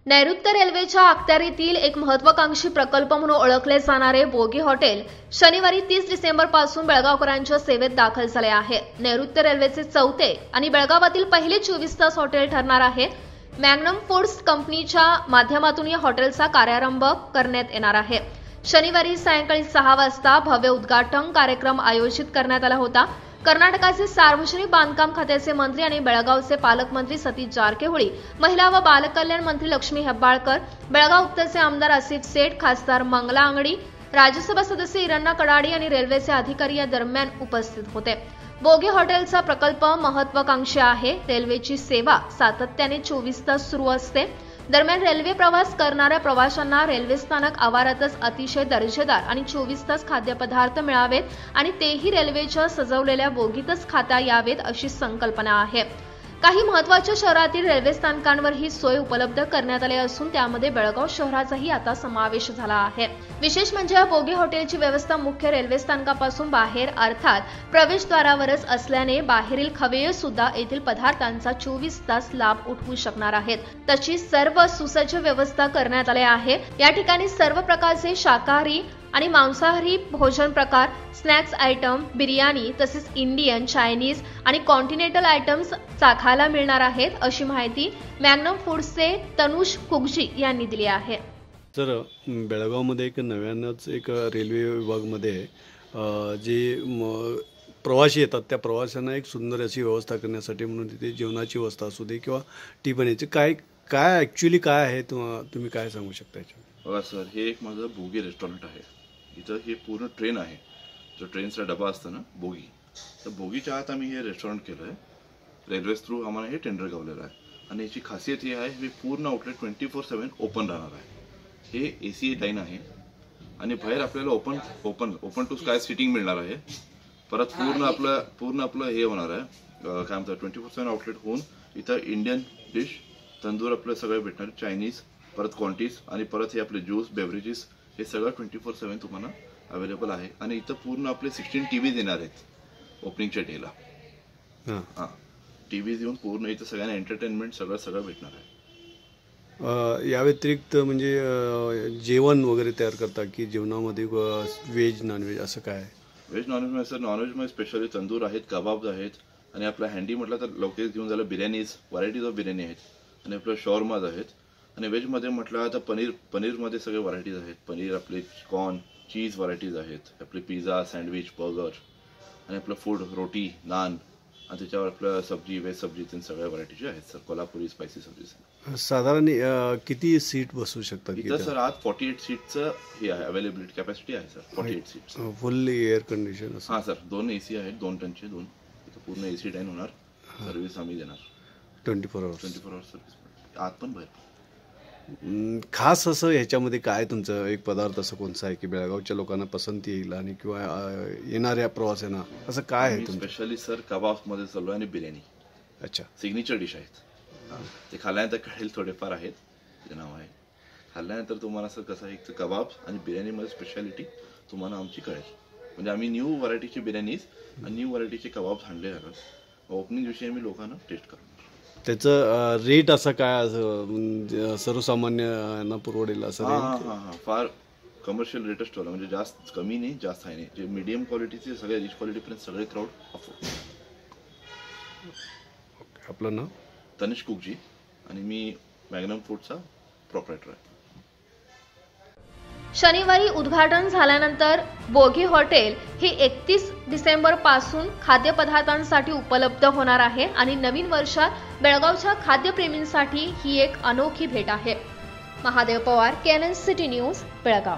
नैऋत्य रेल्वेच्या अखत्यारीतील एक महत्त्वाकांक्षी प्रकल्प म्हणून ओळखले जाणारे बोगी हॉटेल शनिवारी 30 डिसेंबरपासून बेळगावकरांच्या सेवेत दाखल झाले आहे। नैऋत्य रेल्वेचे चौथे आणि बेळगावातील पहिले 24 तास हॉटेल ठरणार आहे। मॅग्नम फूड्स कंपनीच्या माध्यमातून या हॉटेलचा कार्यारंभ करण्यात येणार आहे। शनिवारी सायंकाळी 6 वाजता भव्य उद्घाटन कार्यक्रम आयोजित करण्यात आला होता। कर्नाटकाचे सार्वजनिक बांधकाम खात्याचे मंत्री आणि बेळगावचे पालकमंत्री सतीश जारकिहोळी, महिला व बालकल्याण मंत्री लक्ष्मी हेब्बाळकर, बेळगाव उत्तरचे आमदार आसिफ सेठ, खासदार मंगला अंगडी, राज्यसभा सदस्य इरण्णा कडाडी आणि रेल्वेचे अधिकारी या दरम्यान उपस्थित होते। बोगी हॉटेलचा प्रकल्प महत्त्वाकांक्षी आहे। रेल्वेची सेवा सातत्याने 24 तास सुरू असते। दरम्यान रेल्वे प्रवास करणाऱ्या प्रवाशांना रेल्वे स्थानक आवारातच अतिशय दर्जेदार आणि 24 तास खाद्यपदार्थ मिळावेत आणि तेही रेल्वेच्या सजवलेल्या बोगीतच खाता यावेत अशी संकल्पना आहे। काही महत्त्वाच्या शहरातील रेल्वे स्थानकांवर ही सोय उपलब्ध करण्यात आली असून त्यामध्ये बेळगाव शहराचाही आता समावेश झाला आहे। विशेष म्हणजे या बोगी हॉटेलची व्यवस्था मुख्य रेल्वे स्थानकापासून बाहेर अर्थात प्रवेशद्वारावरच असल्याने बाहेरील खवेय सुद्धा येथील पदार्थांचा 24 तास लाभ उठवू शकणार आहेत। तशी सर्व सुसज्ज व्यवस्था करण्यात आली आहे। या ठिकाणी सर्व प्रकारचे शाकाहारी आणि मांसाहारी भोजन प्रकार, स्नॅक्स आयटम, बिर्याणी तसेच इंडियन, चायनीज आणि कॉन्टिनेंटल आयटम्स चाखायला मिळणार आहेत अशी माहिती मॅग्नम फूड्सचे तनुष कुगजी यांनी दिली आहे। तर बेळगावमध्ये एक नव्यानंच एक रेल्वे विभागमध्ये जे प्रवासी येतात त्या प्रवाशांना एक सुंदर अशी व्यवस्था करण्यासाठी म्हणून तिथे जेवणाची व्यवस्था असू दे किंवा टी बनायची काय ॲक्च्युली काय आहे तुम्ही काय सांगू शकता याच्यावर? बघा सर, हे एक माझं बोगी रेस्टॉरंट आहे। इथं हे पूर्ण ट्रेन आहे, जो ट्रेनचा डबा असतो ना बोगी, तर बोगीच्या आत आम्ही हे रेस्टॉरंट केलं आहे। रेल्वे थ्रू आम्हाला हे टेंडर गावलेलं आहे आणि याची खासियत ही आहे हे पूर्ण आउटलेट 24/7 ओपन राहणार आहे। हे AC लाईन आहे आणि बाहेर आपल्याला ओपन टू स्काय सीटिंग मिळणार आहे। परत पूर्ण आपलं हे होणार आहे, काय म्हणतात 24/7 आउटलेट होऊन इथं इंडियन डिश, तंदूर आपलं सगळं भेटणार, चायनीज, परत क्वांटिटीज आणि परत हे आपले ज्यूस, बेवरेजेस हे सगळं 24/7 तुम्हाला अवेलेबल आहे। आणि इथं पूर्ण आपले 16 TV देणार आहेत ओपनिंगच्या डेला। हां, TV देऊन पूर्ण इथं सगळ्यांना एंटरटेनमेंट सगळं भेटणार आहे। या व्यतिरिक्त म्हणजे जेवण वगैरे तयार करता की जेवणामध्ये व्हेज नॉनव्हेज असं काय? व्हेज नॉनव्हेज सर, नॉनव्हेजमध्ये स्पेशली तंदूर आहेत, कबाब आहेत आणि आपला हँडी म्हटलं तर लवकर घेऊन झालं बिर्याणीज, व्हरायटीज ऑफ बिर्याणी आहेत आणि आपलं शॉर्माज आहेत। आणि व्हेजमध्ये म्हटलं तर पनीरमध्ये सगळे व्हरायटीज आहेत। पनीर आपले कॉर्न, चीज व्हरायटीज आहेत, आपले पिझ्झा, सँडविच, बर्गर आणि आपलं फूड, रोटी, नान आणि त्याच्यावर आपलं सब्जी, व्हेज सब्जी सगळ्या व्हरायटीचे आहेत सर। कोल्हापुरी स्पायसी सब्जी। साधारण किती सीट बसू शकतात इथं सर? आज 48 सीटचं हे आहे, अवेलेबिलिटी कॅपॅसिटी आहे sir. 48 seats, fully air condition? हां सर, 2 AC आहेत, 2 टनचे 2। इथं पूर्ण AC टाईन होणार, सर्व्हिस आम्ही देणार 24 आवर्स सर्व्हिस, आत पण बाहेर। खास असं ह्याच्यामध्ये काय तुमचं एक पदार्थ असं कोणता आहे की बेळगावच्या लोकांना पसंती येईल आणि किंवा येणाऱ्या प्रवाशांना असं काय आहे तुमचं? स्पेशली सर कबाब्समध्ये चालू आहे आणि बिर्याणी। अच्छा, सिग्नेचर डिश आहेत, ते खाल्ल्यानंतर कळेल थोडेफार आहेत, ते नाव आहे। खाल्ल्यानंतर तुम्हाला सर कसं आहे, एक कबाब आणि बिर्याणीमध्ये स्पेशालिटी तुम्हाला आमची कळेल। म्हणजे आम्ही न्यू व्हरायटीची बिर्याणीज आणि न्यू व्हरायटीचे कबाब्स आणले आहेत। ओपनिंग दिवशी आम्ही लोकांना टेस्ट करणार। त्याचं रेट असं काय सर्वसामान्यांना परवडेल असं? हां, फार कमर्शियल रेटच ठेवला, म्हणजे जास्त कमी नाही, जास्त हाय नाही, जे मीडियम क्वालिटीचे सगळे रिच क्वालिटीपर्यंत सगळे क्राऊड अफोर्ड। आपलं नाव? तनुष कुगजी आणि मी मॅग्नम फूडचा प्रोप्रायटर आहे। शनिवारी उद्घाटन झाल्यानंतर बोगी हॉटेल हे 31 डिसेंबर पासून खाद्यपदार्थांसाठी उपलब्ध होणार आहे आणि नवीन वर्षात बेळगावच्या खाद्यप्रेमींसाठी ही एक अनोखी भेट आहे। Mahadev Pawar, KNN city news, Belgaum.